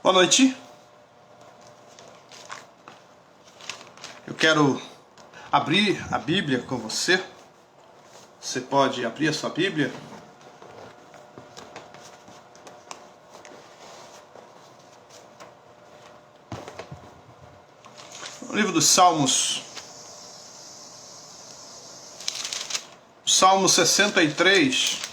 Boa noite. Eu quero abrir a Bíblia com você. Você pode abrir a sua Bíblia. No livro dos Salmos. Salmo 63.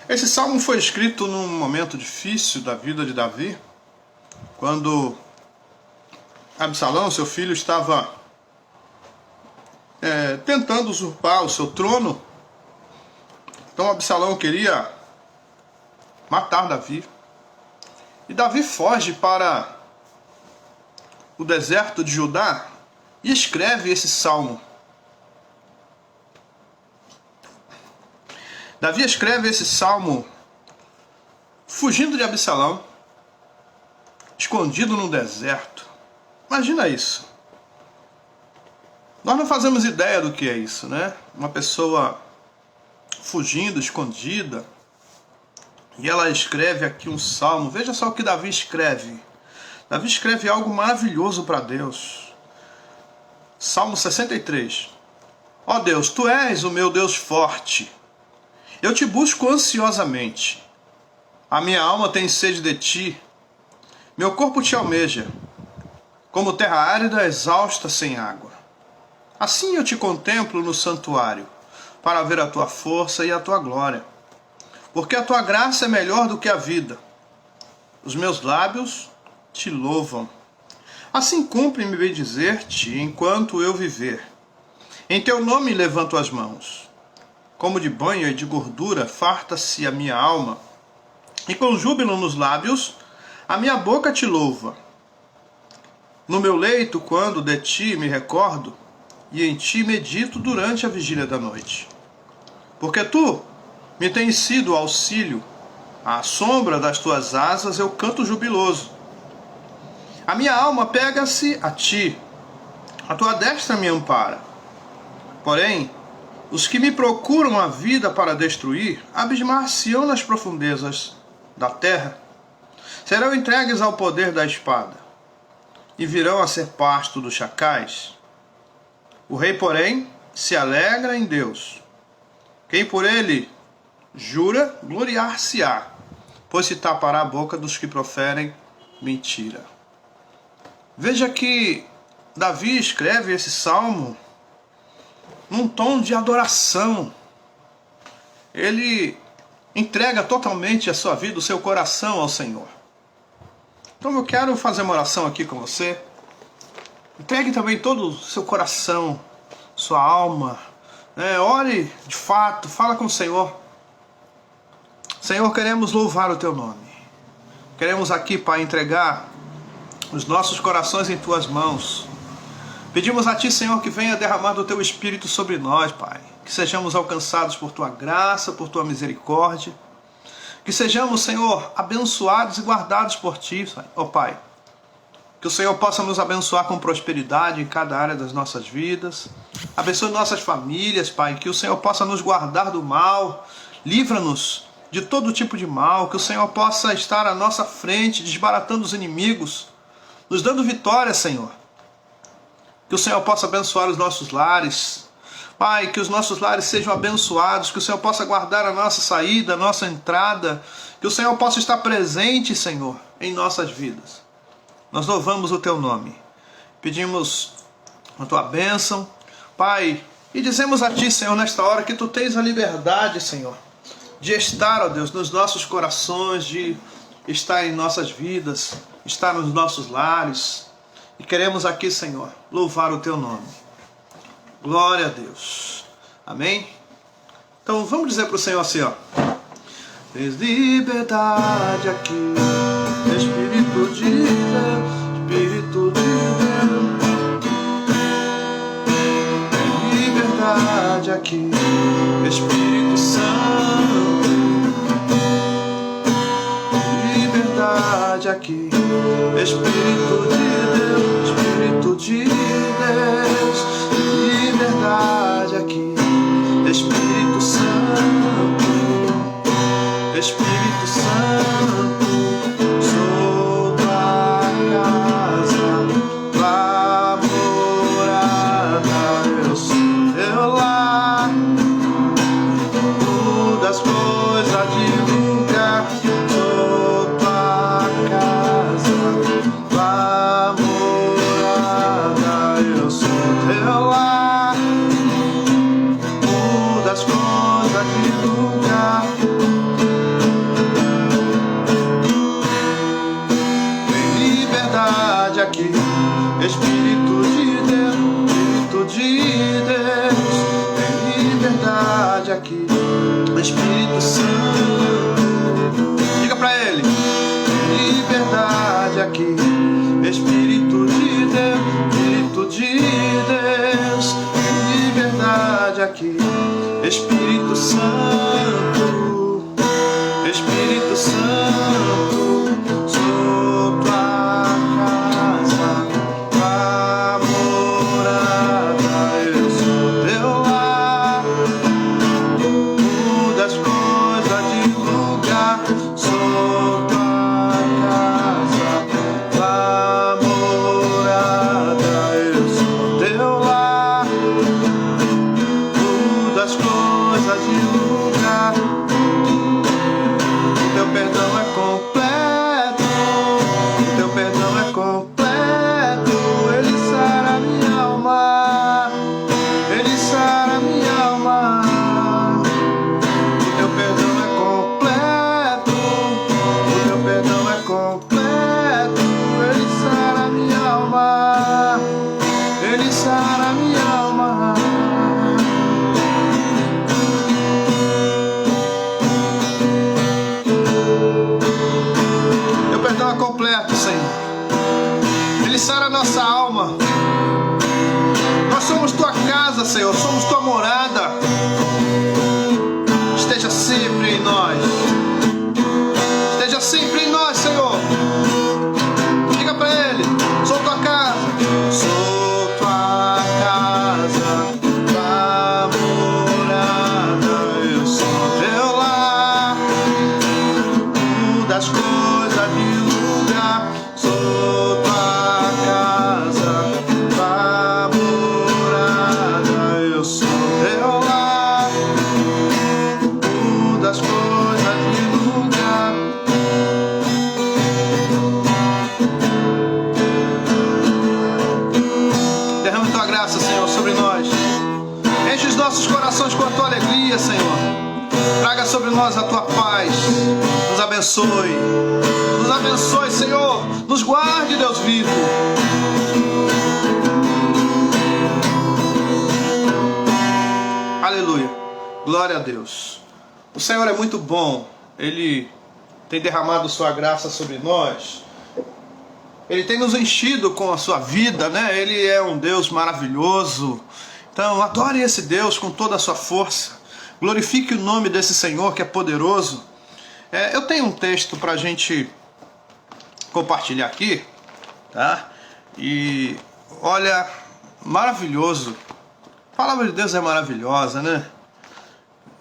Esse salmo foi escrito num momento difícil da vida de Davi, quando Absalão, seu filho, estava tentando usurpar o seu trono. Então Absalão queria matar Davi. E Davi foge para o deserto de Judá e escreve esse salmo. Davi escreve esse salmo fugindo de Absalão, escondido no deserto. Imagina isso. Nós não fazemos ideia do que é isso, né? Uma pessoa fugindo, escondida, e ela escreve aqui um salmo. Veja só o que Davi escreve. Davi escreve algo maravilhoso para Deus. Salmo 63. Ó Deus, Tu és o meu Deus forte. Eu te busco ansiosamente. A minha alma tem sede de ti. Meu corpo te almeja, como terra árida exausta sem água. Assim eu te contemplo no santuário, para ver a tua força e a tua glória. Porque a tua graça é melhor do que a vida. Os meus lábios te louvam. Assim cumpre-me bendizer-te enquanto eu viver. Em teu nome levanto as mãos. Como de banho e de gordura farta-se a minha alma, e com júbilo nos lábios a minha boca te louva. No meu leito, quando de ti me recordo, e em ti medito durante a vigília da noite. Porque tu me tens sido auxílio, à sombra das tuas asas eu canto jubiloso. A minha alma pega-se a ti, a tua destra me ampara. Porém, os que me procuram a vida para destruir, abismar-se-ão nas profundezas da terra. Serão entregues ao poder da espada, e virão a ser pasto dos chacais. O rei, porém, se alegra em Deus. Quem por ele jura, gloriar-se-á, pois se tapará a boca dos que proferem mentira. Veja que Davi escreve esse salmo num tom de adoração. Ele entrega totalmente a sua vida, o seu coração ao Senhor. Então eu quero fazer uma oração aqui com você. Entregue também todo o seu coração, sua alma. Ore de fato, fala com o Senhor. Senhor, queremos louvar o teu nome. Queremos aqui, Pai, entregar os nossos corações em tuas mãos. Pedimos a ti, Senhor, que venha derramar do teu Espírito sobre nós, Pai. Que sejamos alcançados por tua graça, por tua misericórdia. Que sejamos, Senhor, abençoados e guardados por ti, ó Pai. Que o Senhor possa nos abençoar com prosperidade em cada área das nossas vidas. Abençoe nossas famílias, Pai. Que o Senhor possa nos guardar do mal. Livra-nos de todo tipo de mal. Que o Senhor possa estar à nossa frente, desbaratando os inimigos, nos dando vitória, Senhor. Que o Senhor possa abençoar os nossos lares. Pai, que os nossos lares sejam abençoados. Que o Senhor possa guardar a nossa saída, a nossa entrada. Que o Senhor possa estar presente, Senhor, em nossas vidas. Nós louvamos o teu nome. Pedimos a tua bênção, Pai. E dizemos a ti, Senhor, nesta hora que tu tens a liberdade, Senhor, de estar, ó Deus, nos nossos corações, de estar em nossas vidas, estar nos nossos lares. E queremos aqui, Senhor, louvar o teu nome. Glória a Deus. Amém? Então vamos dizer para o Senhor assim, ó. Tens liberdade aqui, Espírito de Deus, Espírito de Deus. Tem liberdade aqui, Espírito Santo. Liberdade aqui, Espírito de Deus, Espírito de Deus. Liberdade aqui, Espírito Santo. Espírito Santo, Espírito Santo, sou tua casa, tua morada, eu sou teu lar. Muda as coisas de lugar, sou tua casa, tua morada, eu sou teu lar. Muda as coisas de lugar. O teu perdão é completo, o teu perdão é completo. Ele sara minha alma, ele sara minha alma. O teu perdão é completo, o teu perdão é completo. Ele sara minha alma, ele sara minha alma. Teu perdão é completo, Senhor. Ele sara a nossa alma. Nós somos tua casa, Senhor, somos tua morada. Esteja sempre em nós. Esteja sempre em nós, Senhor. Diga pra Ele: sou tua casa. Sou tua casa, tua morada, eu sou teu lar. Muda as coisas de lugar. Sou tua casa, tua morada, eu sou teu lar. Muda as coisas de lugar. Derrama tua graça, Senhor, sobre nós. Enche os nossos corações com a tua alegria, Senhor. Traga sobre nós a tua paz. Nos abençoe. Nos abençoe, Senhor. Nos guarde, Deus vivo. Aleluia. Glória a Deus. O Senhor é muito bom. Ele tem derramado sua graça sobre nós. Ele tem nos enchido com a sua vida, né? Ele é um Deus maravilhoso. Então, adore esse Deus com toda a sua força. Glorifique o nome desse Senhor que é poderoso. Eu tenho um texto para a gente compartilhar aqui, tá? E olha, maravilhoso. A palavra de Deus é maravilhosa, né?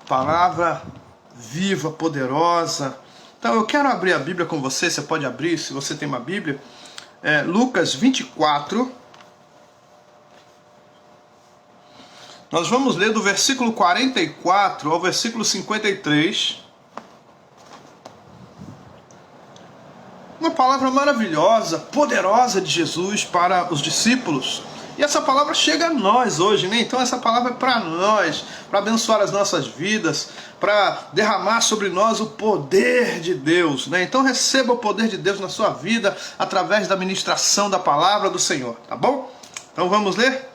Palavra viva, poderosa. Então eu quero abrir a Bíblia com você. Você pode abrir, se você tem uma Bíblia. Lucas 24. Nós vamos ler do versículo 44 ao versículo 53. Uma palavra maravilhosa, poderosa de Jesus para os discípulos. E essa palavra chega a nós hoje, né? Então essa palavra é para nós, para abençoar as nossas vidas, para derramar sobre nós o poder de Deus, né? Então receba o poder de Deus na sua vida através da ministração da palavra do Senhor, tá bom? Então vamos ler?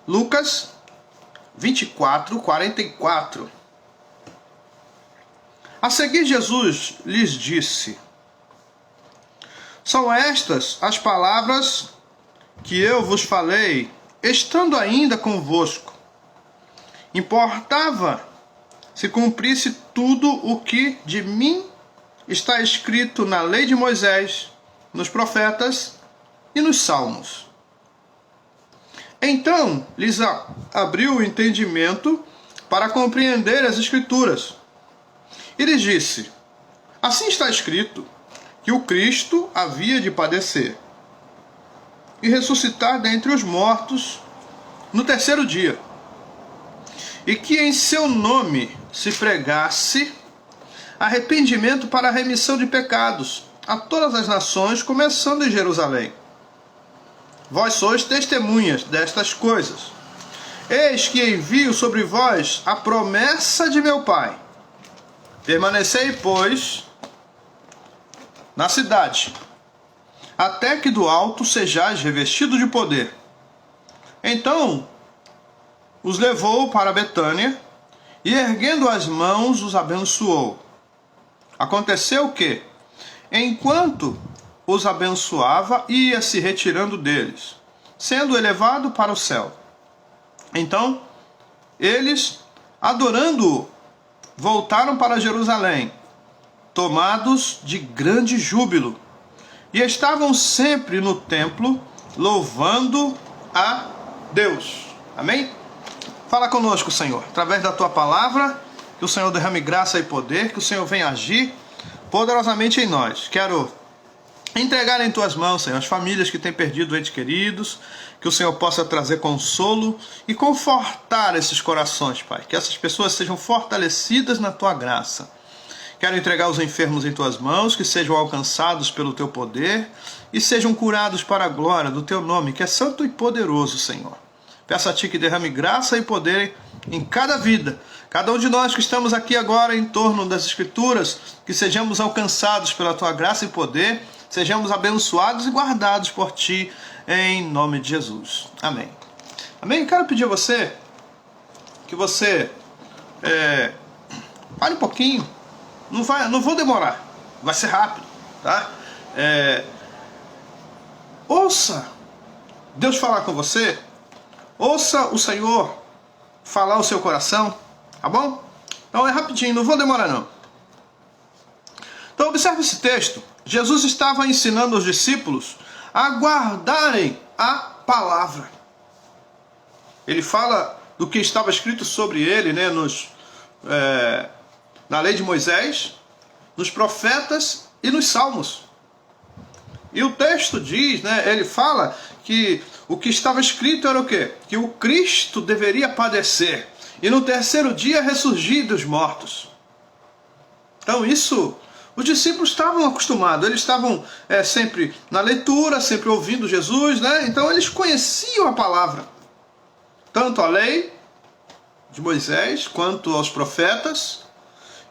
Lucas 24, 44. A seguir Jesus lhes disse: são estas as palavras que eu vos falei, estando ainda convosco. Importava se cumprisse tudo o que de mim está escrito na lei de Moisés, nos profetas e nos salmos. Então lhes abriu o entendimento para compreender as Escrituras. E lhes disse: assim está escrito, que o Cristo havia de padecer e ressuscitar dentre os mortos no terceiro dia, e que em seu nome se pregasse arrependimento para a remissão de pecados a todas as nações, começando em Jerusalém. Vós sois testemunhas destas coisas. Eis que envio sobre vós a promessa de meu Pai. Permanecei, pois, na cidade, até que do alto sejais revestido de poder. Então os levou para Betânia e, erguendo as mãos, os abençoou. Aconteceu que, enquanto os abençoava, ia se retirando deles, sendo elevado para o céu. Então eles adorando-o, voltaram para Jerusalém, tomados de grande júbilo, e estavam sempre no templo, louvando a Deus. Amém? Fala conosco, Senhor, através da tua palavra, que o Senhor derrame graça e poder, que o Senhor venha agir poderosamente em nós. Quero entregar em tuas mãos, Senhor, as famílias que têm perdido entes queridos, que o Senhor possa trazer consolo e confortar esses corações, Pai, que essas pessoas sejam fortalecidas na tua graça. Quero entregar os enfermos em tuas mãos, que sejam alcançados pelo teu poder e sejam curados para a glória do teu nome, que é santo e poderoso, Senhor. Peço a ti que derrame graça e poder em cada vida. Cada um de nós que estamos aqui agora em torno das Escrituras, que sejamos alcançados pela tua graça e poder, sejamos abençoados e guardados por ti, em nome de Jesus. Amém. Amém? Quero pedir a você que você pare um pouquinho. Não vou demorar. Vai ser rápido, tá? Ouça Deus falar com você. Ouça o Senhor falar ao seu coração, tá bom? Então é rapidinho, não vou demorar não. Então observe esse texto. Jesus estava ensinando os discípulos a guardarem a palavra. Ele fala do que estava escrito sobre ele, né, na lei de Moisés, nos profetas e nos salmos. E o texto diz, né, ele fala que o que estava escrito era o quê? Que o Cristo deveria padecer e no terceiro dia ressurgir dos mortos. Então isso, os discípulos estavam acostumados, eles estavam sempre na leitura, sempre ouvindo Jesus, né? Então eles conheciam a palavra, tanto a lei de Moisés quanto aos profetas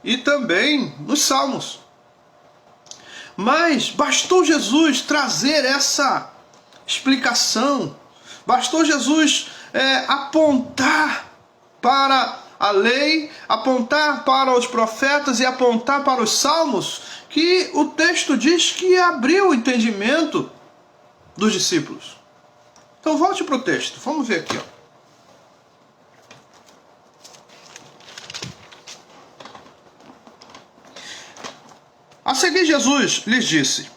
e também nos salmos. Mas bastou Jesus trazer essa explicação, bastou Jesus apontar para a lei, apontar para os profetas e apontar para os salmos, que o texto diz que abriu o entendimento dos discípulos. Então volte para o texto, vamos ver aqui, ó. A seguir Jesus lhes disse: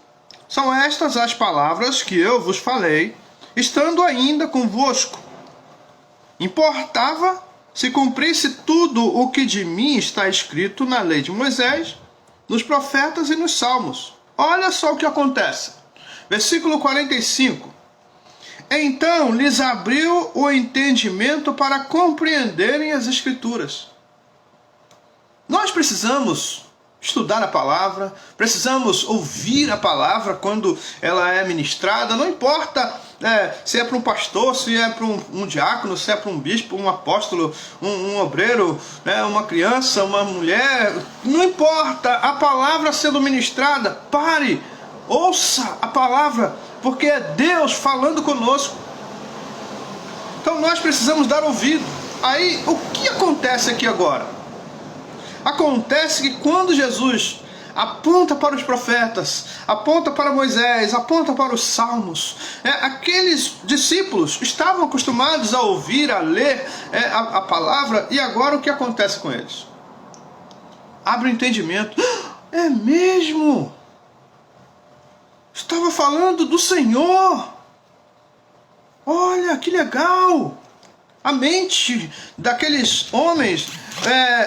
são estas as palavras que eu vos falei, estando ainda convosco. Importava se cumprisse tudo o que de mim está escrito na lei de Moisés, nos profetas e nos salmos. Olha só o que acontece. Versículo 45. Então lhes abriu o entendimento para compreenderem as Escrituras. Nós precisamos estudar a palavra, precisamos ouvir a palavra quando ela é ministrada, não importa se é para um pastor, se é para um diácono, se é para um bispo, um apóstolo, um obreiro, uma criança, uma mulher, não importa, a palavra sendo ministrada, pare, ouça a palavra, porque é Deus falando conosco. Então nós precisamos dar ouvido. Aí o que acontece aqui agora? Acontece que quando Jesus aponta para os profetas, aponta para Moisés, aponta para os salmos, aqueles discípulos estavam acostumados a ouvir, a ler a palavra, e agora o que acontece com eles? Abre o entendimento. É mesmo? Estava falando do Senhor. Olha, que legal. A mente daqueles homens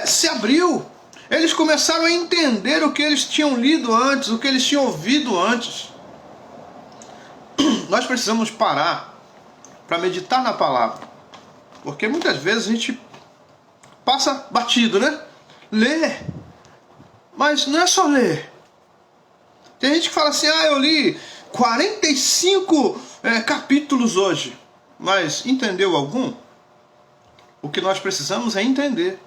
se abriu. Eles começaram a entender o que eles tinham lido antes, o que eles tinham ouvido antes. Nós precisamos parar para meditar na palavra. Porque muitas vezes a gente passa batido, né? Lê. Mas não é só ler. Tem gente que fala assim, eu li 45 capítulos hoje. Mas entendeu algum? O que nós precisamos é entender.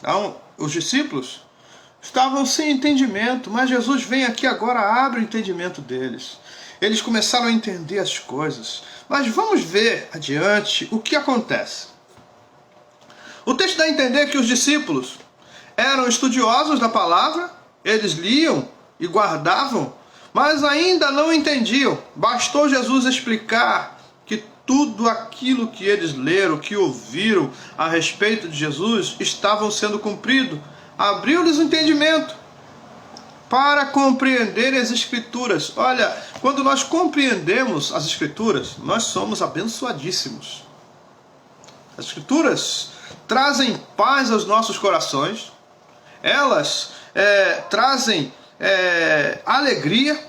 Então, os discípulos estavam sem entendimento, mas Jesus vem aqui agora, abre o entendimento deles. Eles começaram a entender as coisas. Mas vamos ver adiante o que acontece. O texto dá a entender que os discípulos eram estudiosos da palavra, eles liam e guardavam, mas ainda não entendiam. Bastou Jesus explicar que tudo aquilo que eles leram, que ouviram a respeito de Jesus, estavam sendo cumprido. Abriu-lhes o entendimento para compreender as Escrituras. Olha, quando nós compreendemos as Escrituras, nós somos abençoadíssimos. As Escrituras trazem paz aos nossos corações, elas trazem alegria,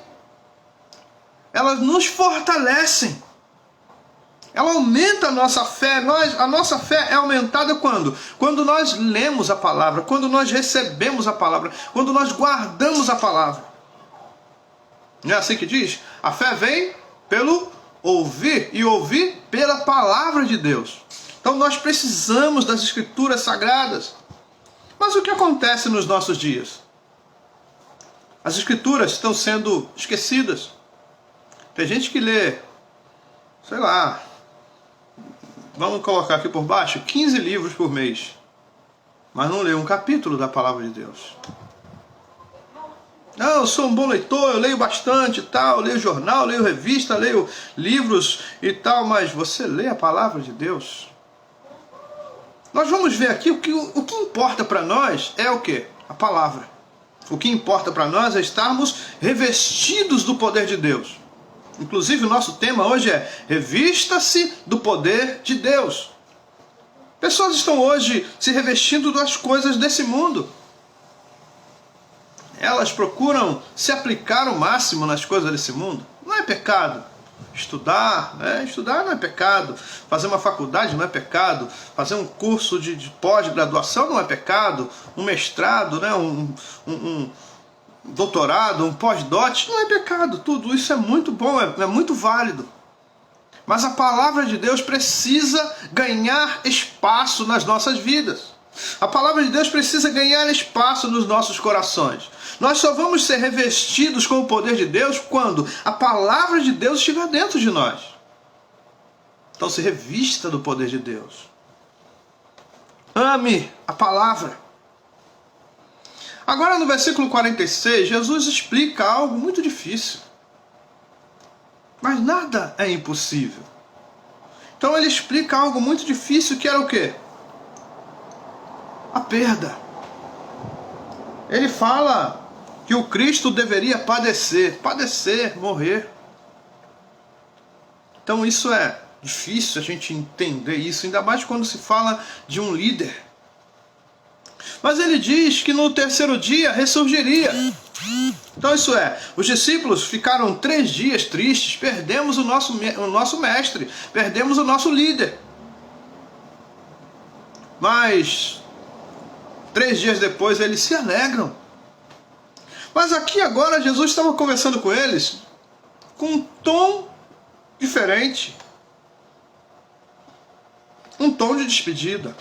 elas nos fortalecem, ela aumenta a nossa fé. A nossa fé é aumentada quando? Quando nós lemos a palavra, quando nós recebemos a palavra, quando nós guardamos a palavra. Não é assim que diz? A fé vem pelo ouvir, e ouvir pela palavra de Deus. Então nós precisamos das Escrituras Sagradas. Mas o que acontece nos nossos dias? As Escrituras estão sendo esquecidas. Tem gente que lê, sei lá, vamos colocar aqui por baixo, 15 livros por mês, mas não lê um capítulo da palavra de Deus. Não, eu sou um bom leitor, eu leio bastante e tal, leio jornal, leio revista, leio livros e tal, mas você lê a palavra de Deus? Nós vamos ver aqui o que importa para nós é o quê? A palavra. O que importa para nós é estarmos revestidos do poder de Deus. Inclusive o nosso tema hoje é revista-se do poder de Deus. Pessoas estão hoje se revestindo das coisas desse mundo. Elas procuram se aplicar o máximo nas coisas desse mundo. Não é pecado. Estudar, né? Estudar não é pecado. Fazer uma faculdade não é pecado. Fazer um curso de pós-graduação não é pecado. Um mestrado, né? um doutorado, um pós-doc, não é pecado. Tudo isso é muito bom, é muito válido. Mas a palavra de Deus precisa ganhar espaço nas nossas vidas. A palavra de Deus precisa ganhar espaço nos nossos corações. Nós só vamos ser revestidos com o poder de Deus quando a palavra de Deus estiver dentro de nós. Então se revista do poder de Deus. Ame a palavra. Agora no versículo 46, Jesus explica algo muito difícil. Mas nada é impossível. Então ele explica algo muito difícil, que era o quê? A perda. Ele fala que o Cristo deveria padecer, morrer. Então isso é difícil a gente entender isso, ainda mais quando se fala de um líder. Mas ele diz que no terceiro dia ressurgiria. Então isso é, os discípulos ficaram 3 dias tristes, perdemos o nosso mestre, perdemos o nosso líder. Mas 3 dias depois eles se alegram. Mas aqui agora Jesus estava conversando com eles com um tom diferente. Um tom de despedida.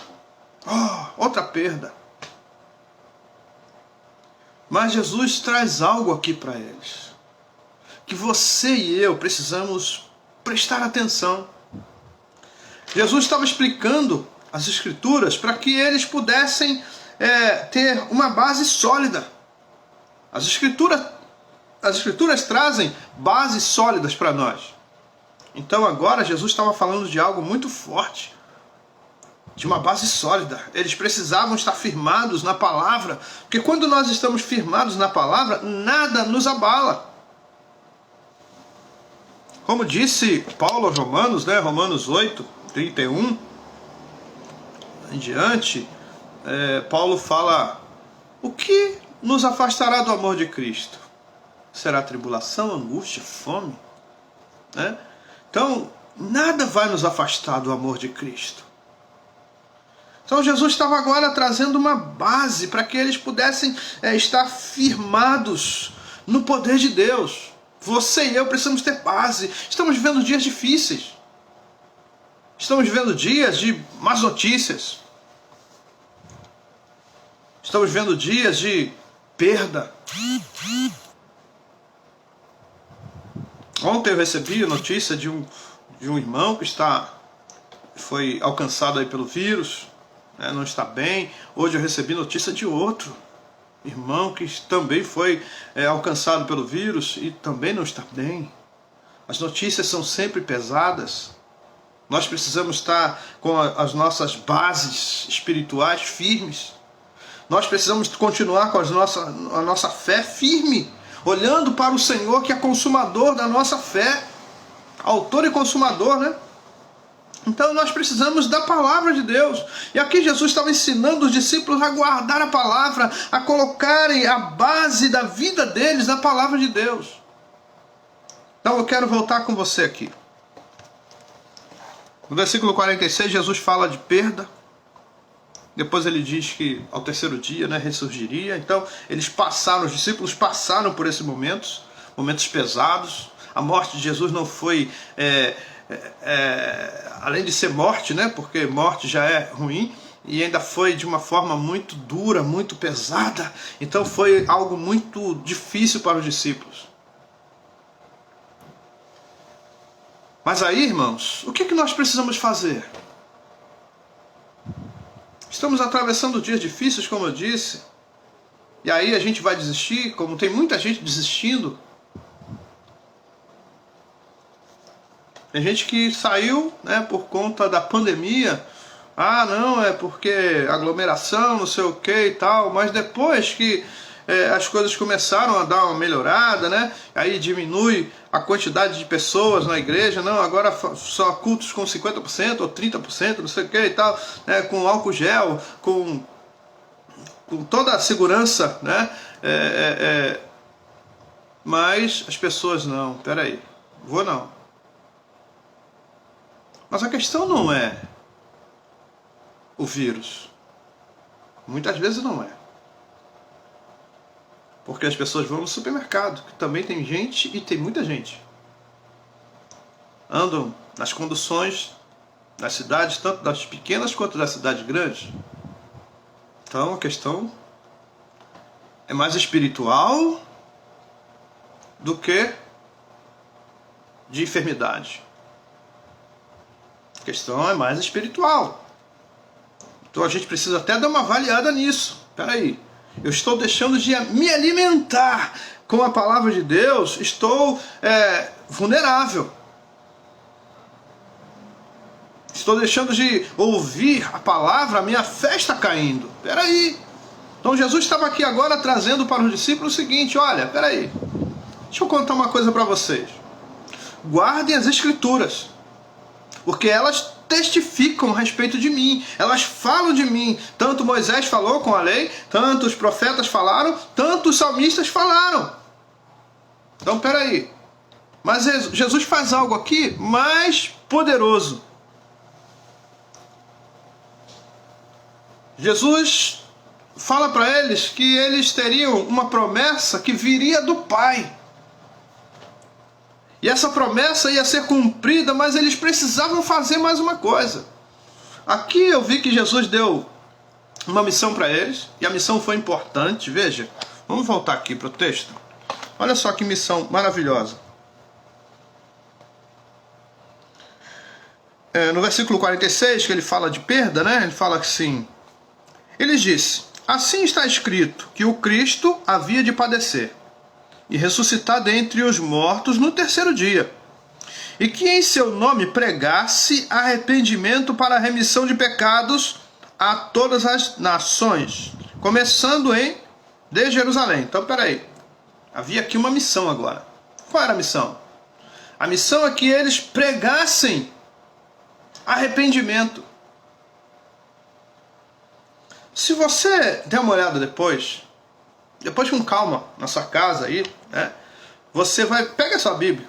Outra perda. Mas Jesus traz algo aqui para eles, que você e eu precisamos prestar atenção. Jesus estava explicando as Escrituras para que eles pudessem ter uma base sólida. As Escrituras trazem bases sólidas para nós. Então agora Jesus estava falando de algo muito forte, de uma base sólida. Eles precisavam estar firmados na palavra, porque quando nós estamos firmados na palavra, nada nos abala. Como disse Paulo aos Romanos, né? Romanos 8, 31 em diante, Paulo fala: o que nos afastará do amor de Cristo? Será tribulação, angústia, fome? Né? Então, nada vai nos afastar do amor de Cristo. Então Jesus estava agora trazendo uma base para que eles pudessem estar firmados no poder de Deus. Você e eu precisamos ter base. Estamos vivendo dias difíceis. Estamos vivendo dias de más notícias. Estamos vivendo dias de perda. Ontem eu recebi a notícia de um irmão que foi alcançado aí pelo vírus. Não está bem. Hoje eu recebi notícia de outro irmão que também foi alcançado pelo vírus e também não está bem. As notícias são sempre pesadas. Nós precisamos estar com as nossas bases espirituais firmes. Nós precisamos continuar com a nossa fé firme, olhando para o Senhor, que é consumador da nossa fé, autor e consumador, né? Então nós precisamos da palavra de Deus. E aqui Jesus estava ensinando os discípulos a guardar a palavra, a colocarem a base da vida deles na palavra de Deus. Então eu quero voltar com você aqui. No versículo 46, Jesus fala de perda. Depois ele diz que ao terceiro dia, né, ressurgiria. Então os discípulos passaram por esses momentos pesados. A morte de Jesus não foi, além de ser morte, né, porque morte já é ruim, e ainda foi de uma forma muito dura, muito pesada. Então foi algo muito difícil para os discípulos. Mas aí, irmãos, o que nós precisamos fazer? Estamos atravessando dias difíceis, como eu disse, e aí a gente vai desistir, como tem muita gente desistindo. Tem gente que saiu, né, por conta da pandemia. Ah, não, é porque aglomeração, não sei o que e tal, mas depois que as coisas começaram a dar uma melhorada, né? Aí diminui a quantidade de pessoas na igreja, não, agora só cultos com 50% ou 30%, não sei o que e tal, né? Com álcool gel, com toda a segurança, né? Mas as pessoas não, peraí, vou não. Mas a questão não é o vírus. Muitas vezes não é. Porque as pessoas vão no supermercado, que também tem gente e tem muita gente. Andam nas conduções das cidades, tanto das pequenas quanto das cidades grandes. Então a questão é mais espiritual do que de enfermidade. A questão é mais espiritual. Então a gente precisa até dar uma avaliada nisso. Espera aí. Eu estou deixando de me alimentar com a palavra de Deus, estou vulnerável. Estou deixando de ouvir a palavra, a minha fé está caindo. Espera aí. Então Jesus estava aqui agora trazendo para os discípulos o seguinte, olha, espera aí. Deixa eu contar uma coisa para vocês. Guardem as Escrituras, porque elas testificam a respeito de mim, elas falam de mim. Tanto Moisés falou com a lei, tanto os profetas falaram, tanto os salmistas falaram. Então peraí, mas Jesus faz algo aqui mais poderoso. Jesus fala para eles que eles teriam uma promessa que viria do Pai. E essa promessa ia ser cumprida, mas eles precisavam fazer mais uma coisa. Aqui eu vi que Jesus deu uma missão para eles, e a missão foi importante, veja. Vamos voltar aqui para o texto. Olha só que missão maravilhosa. No versículo 46, que ele fala de perda, né? Ele fala assim, ele disse, assim está escrito, que o Cristo havia de padecer e ressuscitar dentre os mortos no terceiro dia, e que em seu nome pregasse arrependimento para a remissão de pecados a todas as nações, começando de Jerusalém. Então, peraí, havia aqui uma missão agora. Qual era a missão? A missão é que eles pregassem arrependimento. Se você der uma olhada depois com calma na sua casa aí, né? Você vai, pega a sua Bíblia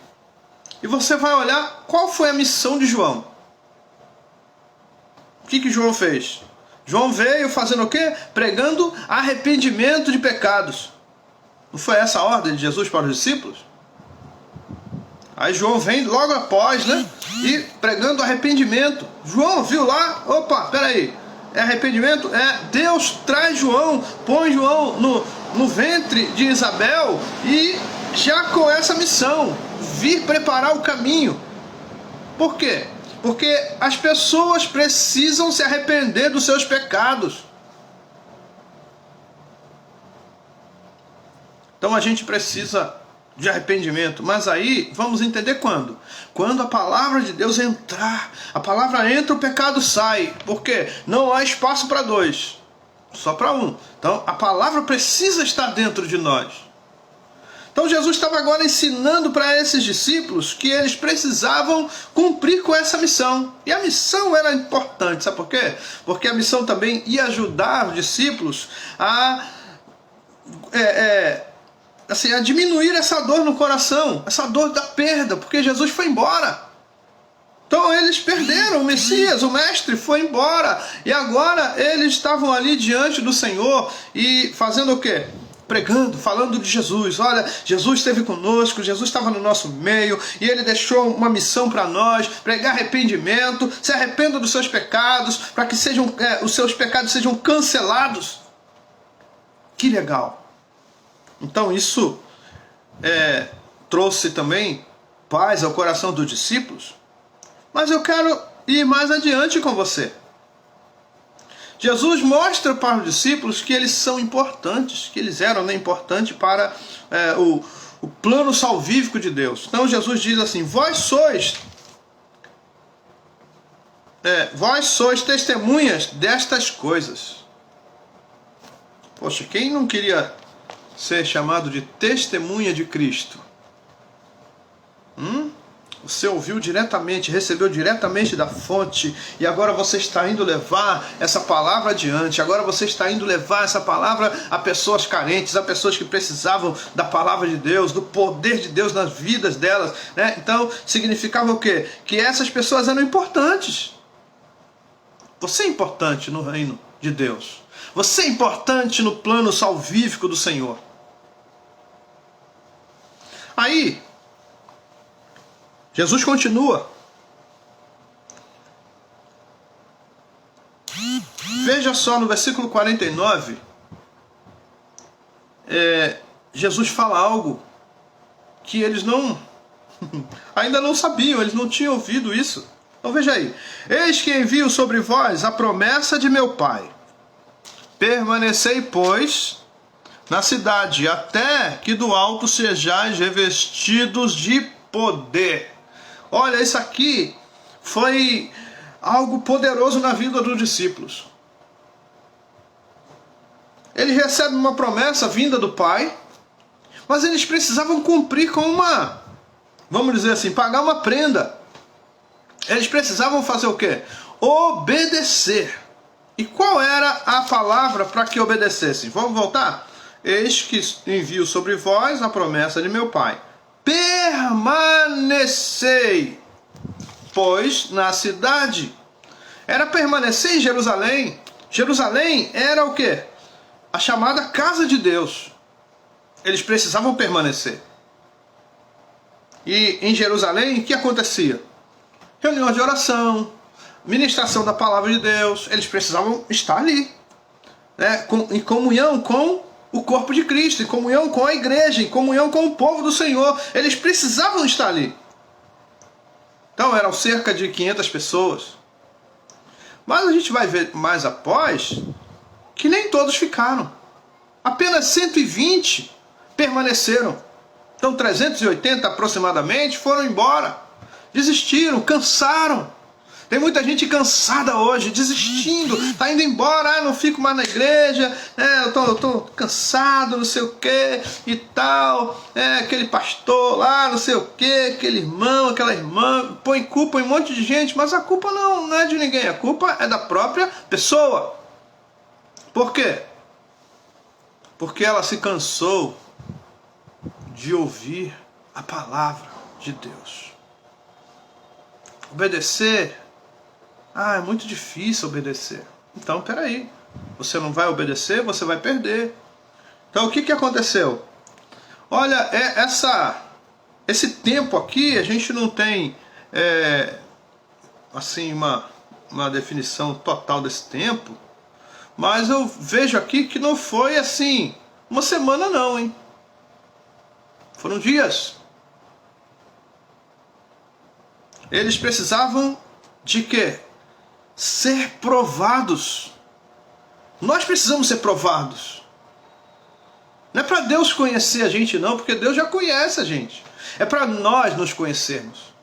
e você vai olhar qual foi a missão de João. O que João fez? João veio fazendo o quê? Pregando arrependimento de pecados. Não foi essa a ordem de Jesus para os discípulos? Aí João vem logo após, né? E pregando arrependimento. João viu lá, opa, peraí. É arrependimento? Deus traz João, põe João no ventre de Isabel e já com essa missão, vir preparar o caminho. Por quê? Porque as pessoas precisam se arrepender dos seus pecados. Então a gente precisa de arrependimento. Mas aí, vamos entender quando? Quando a palavra de Deus entrar. A palavra entra, o pecado sai. Por quê? Não há espaço para dois, só para um. Então, a palavra precisa estar dentro de nós. Então, Jesus estava agora ensinando para esses discípulos que eles precisavam cumprir com essa missão. E a missão era importante, sabe por quê? Porque a missão também ia ajudar os discípulos a diminuir essa dor no coração, essa dor da perda, porque Jesus foi embora. Então eles perderam o Messias, o Mestre foi embora. E agora eles estavam ali diante do Senhor e fazendo o quê? Pregando, falando de Jesus. Olha, Jesus esteve conosco, Jesus estava no nosso meio e Ele deixou uma missão para nós, pregar arrependimento, se arrependa dos seus pecados, para que os seus pecados sejam cancelados. Que legal! Então isso trouxe também paz ao coração dos discípulos. Mas eu quero ir mais adiante com você. Jesus mostra para os discípulos que eles são importantes, que eles eram importantes para o plano salvífico de Deus. Então Jesus diz assim: vós sois testemunhas destas coisas. Poxa, quem não queria ser chamado de testemunha de Cristo? Você ouviu diretamente, recebeu diretamente da fonte, e agora você está indo levar essa palavra adiante. Agora você está indo levar essa palavra a pessoas carentes, a pessoas que precisavam da palavra de Deus, do poder de Deus nas vidas delas, né? Então significava o quê? Que essas pessoas eram importantes. Você é importante no reino de Deus. Você é importante no plano salvífico do Senhor. Aí Jesus continua. Veja só no versículo 49. Jesus fala algo que eles ainda não sabiam, eles não tinham ouvido isso. Então veja aí. Eis que envio sobre vós a promessa de meu Pai. Permanecei, pois, na cidade, até que do alto sejais revestidos de poder. Olha, isso aqui foi algo poderoso na vida dos discípulos. Eles recebem uma promessa vinda do Pai, mas eles precisavam cumprir com vamos dizer assim, pagar uma prenda. Eles precisavam fazer o quê? Obedecer. E qual era a palavra para que obedecessem? Vamos voltar? Eis que envio sobre vós a promessa de meu Pai. Permanecei, pois, na cidade. Era permanecer em Jerusalém. Jerusalém era o quê? A chamada casa de Deus. Eles precisavam permanecer. E em Jerusalém, o que acontecia? Reuniões de oração, ministração da palavra de Deus. Eles precisavam estar ali, né? Em comunhão com o corpo de Cristo, em comunhão com a igreja, em comunhão com o povo do Senhor. Eles precisavam estar ali. Então eram cerca de 500 pessoas. Mas a gente vai ver mais após que nem todos ficaram. Apenas 120 permaneceram. Então 380 aproximadamente foram embora. Desistiram, cansaram. Tem muita gente cansada hoje, desistindo, tá indo embora, não fico mais na igreja, eu tô cansado, não sei o que e tal, aquele pastor lá, não sei o que, aquele irmão, aquela irmã, põe culpa em um monte de gente, mas a culpa não é de ninguém, a culpa é da própria pessoa. Por quê? Porque ela se cansou de ouvir a palavra de Deus. Obedecer, é muito difícil obedecer. Então, peraí, você não vai obedecer, você vai perder. Então, o que aconteceu? Olha, esse tempo aqui, a gente não tem assim uma definição total desse tempo, mas eu vejo aqui que não foi assim uma semana não, hein? Foram dias. Eles precisavam de quê? Ser provados. Nós precisamos ser provados. Não é para Deus conhecer a gente não, porque Deus já conhece a gente. É para nós nos conhecermos.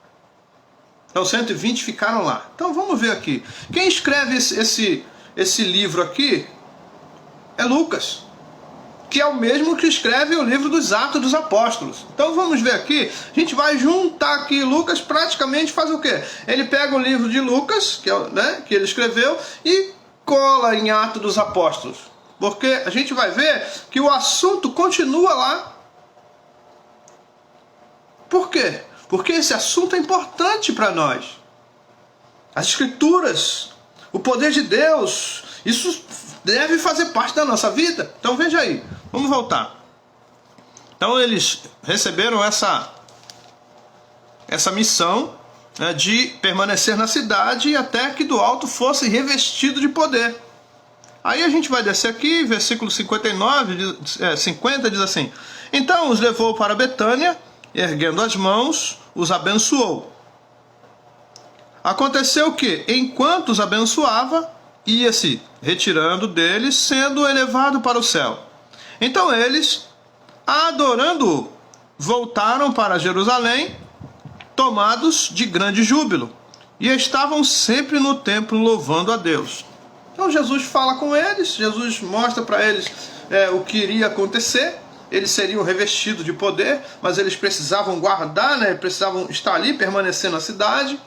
Então 120 ficaram lá. Então vamos ver aqui. Quem escreve esse livro aqui é Lucas, que é o mesmo que escreve o livro dos Atos dos Apóstolos. Então vamos ver aqui, a gente vai juntar aqui, Lucas praticamente faz o quê? Ele pega o livro de Lucas, que ele escreveu, e cola em Atos dos Apóstolos. Porque a gente vai ver que o assunto continua lá. Por quê? Porque esse assunto é importante para nós. As Escrituras, o poder de Deus, isso deve fazer parte da nossa vida. Então veja aí, vamos voltar. Então eles receberam essa missão, né, de permanecer na cidade até que do alto fosse revestido de poder. Aí a gente vai descer aqui, versículo 50 diz assim: então os levou para Betânia, erguendo as mãos, os abençoou. Aconteceu que, enquanto os abençoava, ia-se retirando deles, sendo elevado para o céu. Então eles, adorando-o, voltaram para Jerusalém, tomados de grande júbilo, e estavam sempre no templo louvando a Deus. Então Jesus fala com eles, Jesus mostra para eles o que iria acontecer. Eles seriam revestidos de poder, mas eles precisavam guardar, né? Precisavam estar ali, permanecer na cidade.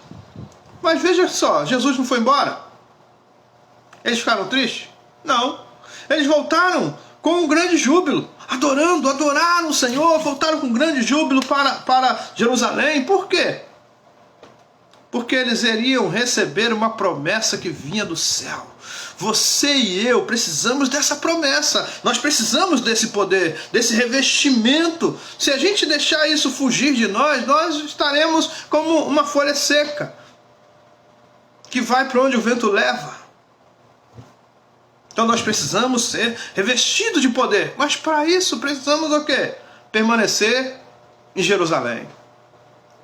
Mas veja só, Jesus não foi embora? Eles ficaram tristes? Não. Eles voltaram com um grande júbilo, adoraram o Senhor, voltaram com grande júbilo para Jerusalém. Por quê? Porque eles iriam receber uma promessa que vinha do céu. Você e eu precisamos dessa promessa. Nós precisamos desse poder, desse revestimento. Se a gente deixar isso fugir de nós, nós estaremos como uma folha seca, que vai para onde o vento leva. Então nós precisamos ser revestidos de poder. Mas para isso precisamos o quê? Permanecer em Jerusalém.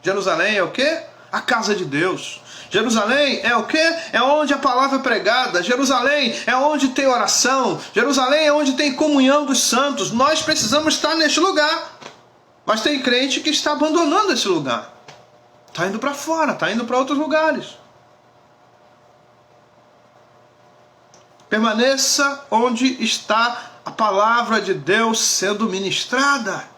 Jerusalém é o quê? A casa de Deus. Jerusalém é o quê? É onde a palavra é pregada. Jerusalém é onde tem oração. Jerusalém é onde tem comunhão dos santos. Nós precisamos estar neste lugar. Mas tem crente que está abandonando esse lugar. Está indo para fora, está indo para outros lugares. Permaneça onde está a palavra de Deus sendo ministrada.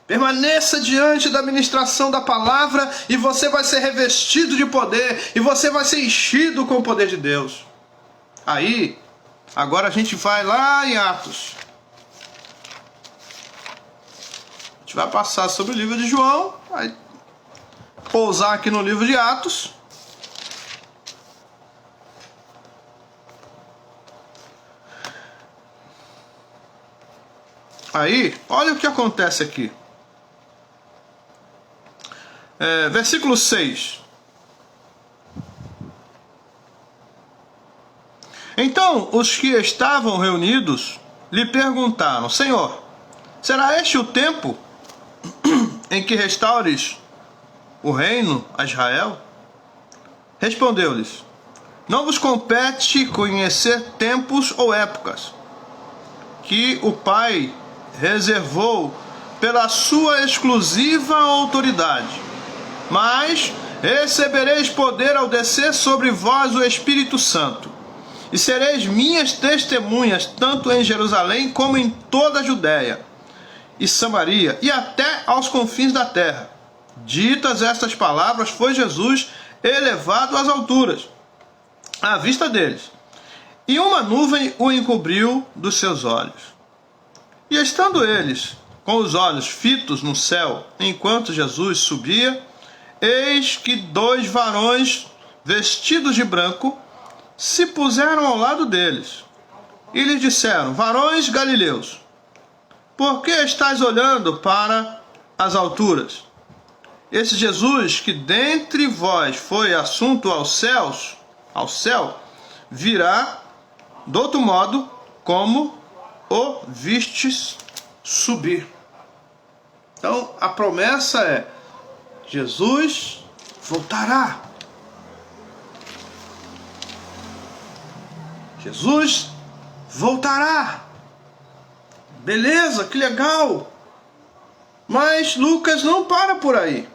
Permaneça diante da ministração da palavra e você vai ser revestido de poder e você vai ser enchido com o poder de Deus. Aí, agora a gente vai lá em Atos. A gente vai passar sobre o livro de João, vai pousar aqui no livro de Atos. Aí, olha o que acontece aqui. Versículo 6. Então os que estavam reunidos lhe perguntaram: Senhor, será este o tempo em que restaures o reino a Israel? Respondeu-lhes: não vos compete conhecer tempos ou épocas que o Pai reservou pela sua exclusiva autoridade. Mas recebereis poder ao descer sobre vós o Espírito Santo, e sereis minhas testemunhas, tanto em Jerusalém como em toda a Judéia e Samaria, e até aos confins da terra. Ditas estas palavras, foi Jesus elevado às alturas, à vista deles, e uma nuvem o encobriu dos seus olhos. E estando eles com os olhos fitos no céu, enquanto Jesus subia, eis que 2 varões vestidos de branco se puseram ao lado deles e lhes disseram: varões galileus, por que estáis olhando para as alturas? Esse Jesus que dentre vós foi assunto ao céu, virá do outro modo como o vistes subir. Então a promessa é: Jesus voltará. Jesus voltará. Beleza, que legal. Mas Lucas não para por aí.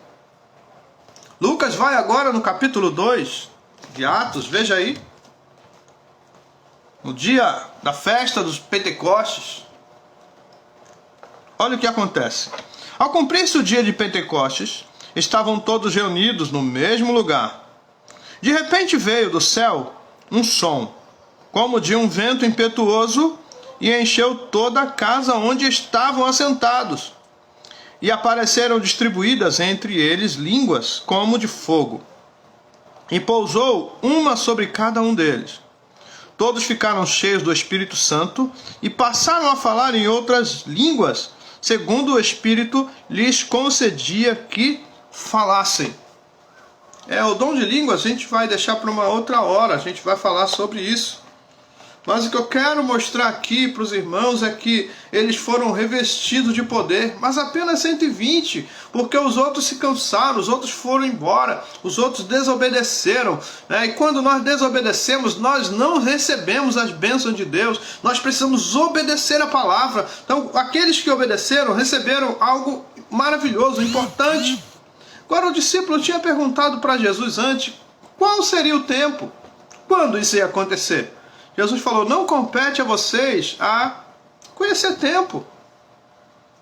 Lucas vai agora no capítulo 2 de Atos, veja aí. No dia da festa dos Pentecostes. Olha o que acontece. Ao cumprir-se o dia de Pentecostes, estavam todos reunidos no mesmo lugar. De repente veio do céu um som, como de um vento impetuoso, e encheu toda a casa onde estavam assentados. E apareceram distribuídas entre eles línguas como de fogo. E pousou uma sobre cada um deles. Todos ficaram cheios do Espírito Santo e passaram a falar em outras línguas, segundo o Espírito lhes concedia que falassem. O dom de línguas a gente vai deixar para uma outra hora, a gente vai falar sobre isso. Mas o que eu quero mostrar aqui para os irmãos é que eles foram revestidos de poder, mas apenas 120, porque os outros se cansaram, os outros foram embora, os outros desobedeceram, né? E quando nós desobedecemos, nós não recebemos as bênçãos de Deus, nós precisamos obedecer a palavra. Então, aqueles que obedeceram receberam algo maravilhoso, importante. Agora, o discípulo tinha perguntado para Jesus antes, qual seria o tempo? Quando isso ia acontecer? Jesus falou, não compete a vocês a conhecer tempo.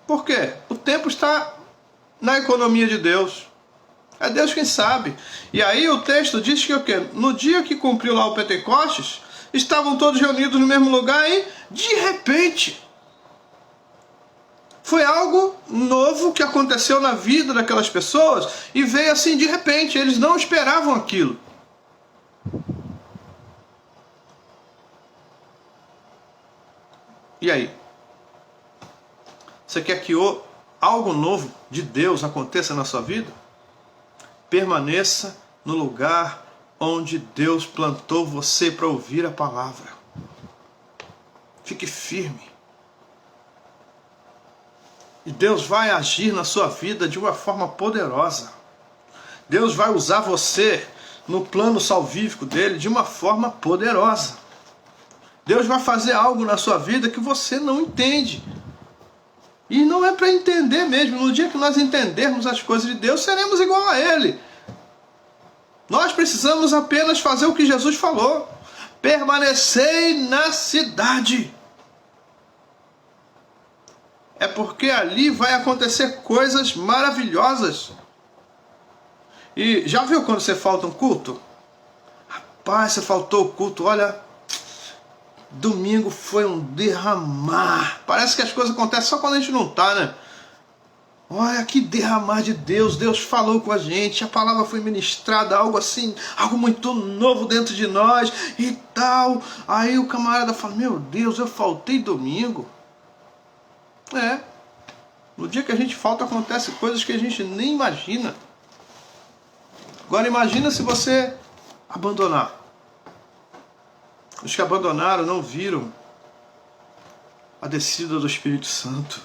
Por quê? O tempo está na economia de Deus. É Deus quem sabe. E aí o texto diz que o quê? No dia que cumpriu lá o Pentecostes, estavam todos reunidos no mesmo lugar e, de repente, foi algo novo que aconteceu na vida daquelas pessoas e veio assim de repente. Eles não esperavam aquilo. E aí? Você quer que algo novo de Deus aconteça na sua vida? Permaneça no lugar onde Deus plantou você para ouvir a palavra. Fique firme. E Deus vai agir na sua vida de uma forma poderosa. Deus vai usar você no plano salvífico dele de uma forma poderosa. Deus vai fazer algo na sua vida que você não entende. E não é para entender mesmo. No dia que nós entendermos as coisas de Deus, seremos igual a Ele. Nós precisamos apenas fazer o que Jesus falou. Permanecei na cidade. É porque ali vai acontecer coisas maravilhosas. E já viu quando você falta um culto? Rapaz, você faltou o culto, olha... Domingo foi um derramar. Parece que as coisas acontecem só quando a gente não está, né? Olha que derramar de Deus. Deus falou com a gente. A palavra foi ministrada. Algo assim. Algo muito novo dentro de nós. E tal. Aí o camarada fala. Meu Deus, eu faltei domingo. No dia que a gente falta acontecem coisas que a gente nem imagina. Agora imagina se você abandonar. Os que abandonaram não viram a descida do Espírito Santo.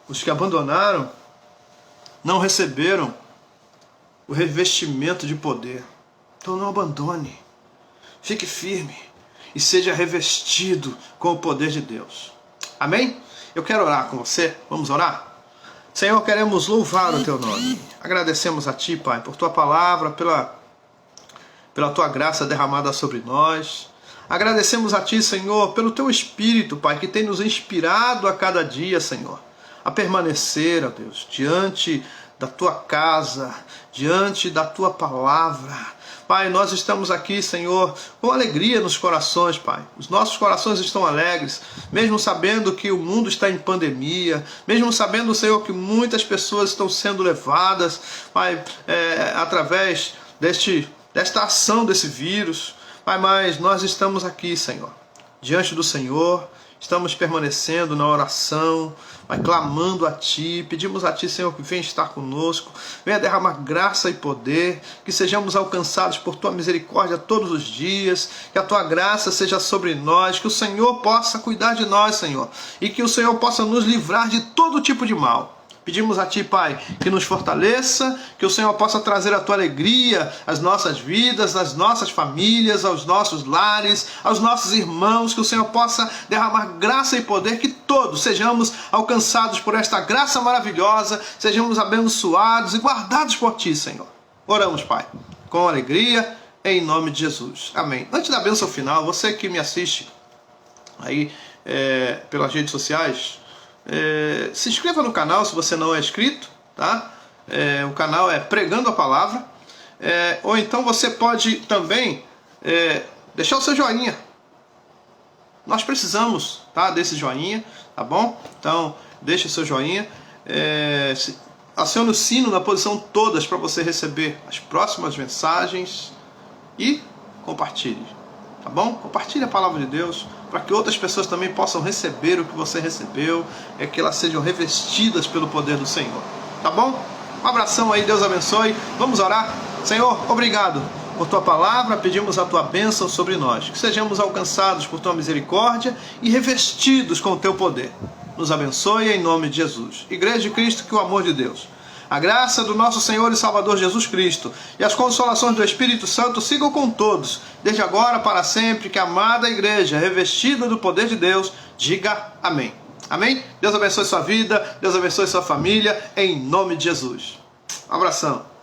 Os que abandonaram não receberam o revestimento de poder. Então não abandone. Fique firme e seja revestido com o poder de Deus. Amém? Eu quero orar com você. Vamos orar? Senhor, queremos louvar o Teu nome. Agradecemos a Ti, Pai, por Tua palavra, pela Tua graça derramada sobre nós. Agradecemos a Ti, Senhor, pelo Teu Espírito, Pai, que tem nos inspirado a cada dia, Senhor, a permanecer, ó Deus, diante da Tua casa, diante da Tua palavra. Pai, nós estamos aqui, Senhor, com alegria nos corações, Pai. Os nossos corações estão alegres, mesmo sabendo que o mundo está em pandemia, mesmo sabendo, Senhor, que muitas pessoas estão sendo levadas, Pai, através desta ação desse vírus. Pai, mas nós estamos aqui, Senhor, diante do Senhor, estamos permanecendo na oração, Pai, clamando a Ti, pedimos a Ti, Senhor, que venha estar conosco, venha derramar graça e poder, que sejamos alcançados por Tua misericórdia todos os dias, que a Tua graça seja sobre nós, que o Senhor possa cuidar de nós, Senhor, e que o Senhor possa nos livrar de todo tipo de mal. Pedimos a Ti, Pai, que nos fortaleça, que o Senhor possa trazer a Tua alegria às nossas vidas, às nossas famílias, aos nossos lares, aos nossos irmãos, que o Senhor possa derramar graça e poder, que todos sejamos alcançados por esta graça maravilhosa, sejamos abençoados e guardados por Ti, Senhor. Oramos, Pai, com alegria, em nome de Jesus. Amém. Antes da bênção final, você que me assiste aí pelas redes sociais, se inscreva no canal se você não é inscrito, tá? O canal é Pregando a Palavra, ou então você pode também deixar o seu joinha. Nós precisamos, tá, desse joinha, tá bom? Então deixa o seu joinha, acione o sino na posição todas para você receber as próximas mensagens e compartilhe, tá bom? Compartilhe a palavra de Deus para que outras pessoas também possam receber o que você recebeu, que elas sejam revestidas pelo poder do Senhor, tá bom? Um abração aí, Deus abençoe. Vamos orar. Senhor, obrigado por Tua palavra, pedimos a Tua bênção sobre nós, que sejamos alcançados por Tua misericórdia e revestidos com o Teu poder. Nos abençoe em nome de Jesus. Igreja de Cristo, que o amor de Deus, a graça do nosso Senhor e Salvador Jesus Cristo e as consolações do Espírito Santo sigam com todos, desde agora para sempre, que a amada igreja, revestida do poder de Deus, diga amém. Amém? Deus abençoe sua vida, Deus abençoe sua família, em nome de Jesus. Um abração.